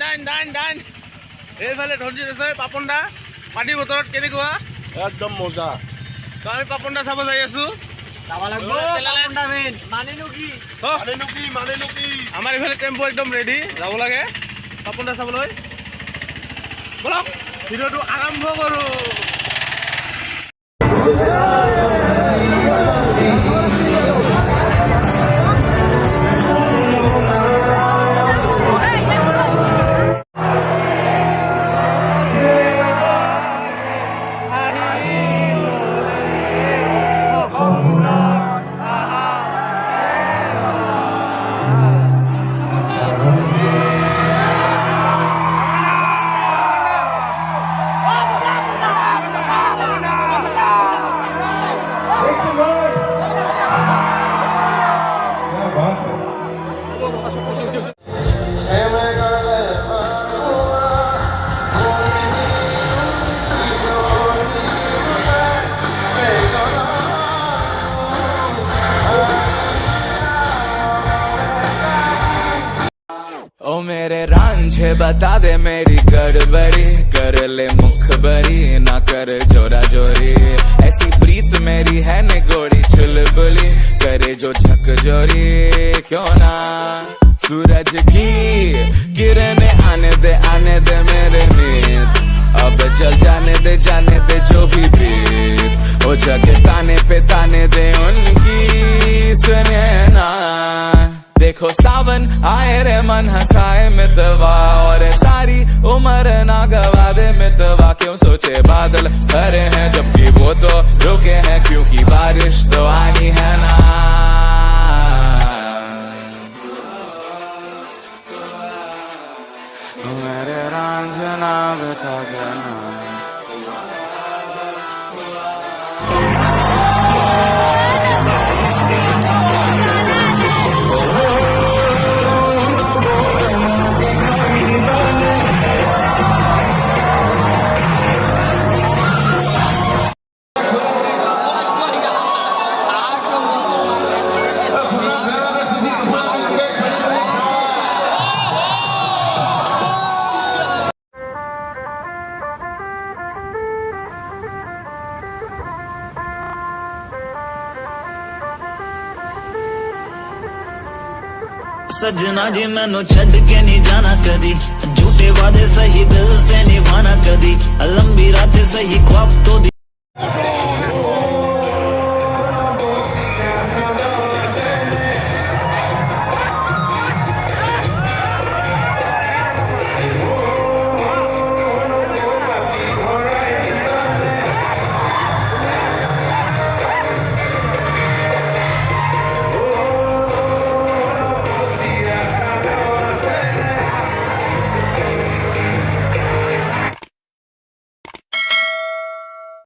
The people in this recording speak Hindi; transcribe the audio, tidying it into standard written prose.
ডান এইফালে ধনজিত আছে পাপন দা পানী বতৰত কেনেকুৱা একদম মজা তো আমি পাপন দা চাব যাই আছো আমাৰ এইফালে টেম্পো একদম ৰেডি যাব লাগে পাপন দা চাবলৈ বলক ভিডিঅ'টো আৰম্ভ কৰোঁ ओ मेरे रांझे बता दे मेरी गड़बड़ी कर ले मुखबरी ना कर जोरा जोरी ऐसी प्रीत मेरी है निगोड़ी चुलबुली करे जो झकझोरी क्यों ना सूरज की किरणें आने दे मेरे नींद अब जल जाने दे जो भी बीत ओ जगह ताने दे उनकी सुने ना देखो सावन आए रे मन हंसाए मितवा और सारी उम्र ना गवा दे मितवा क्यों सोचे बादल भरे हैं जबकि वो तो रुके हैं क्योंकि बारिश तो आनी है ना मेरे रांझना बता देना सजना जी मैनू छड़ के नहीं जाना कदी झूठे वादे सही दिल से निभाना कदी लंबी रात सही ख्वाब तो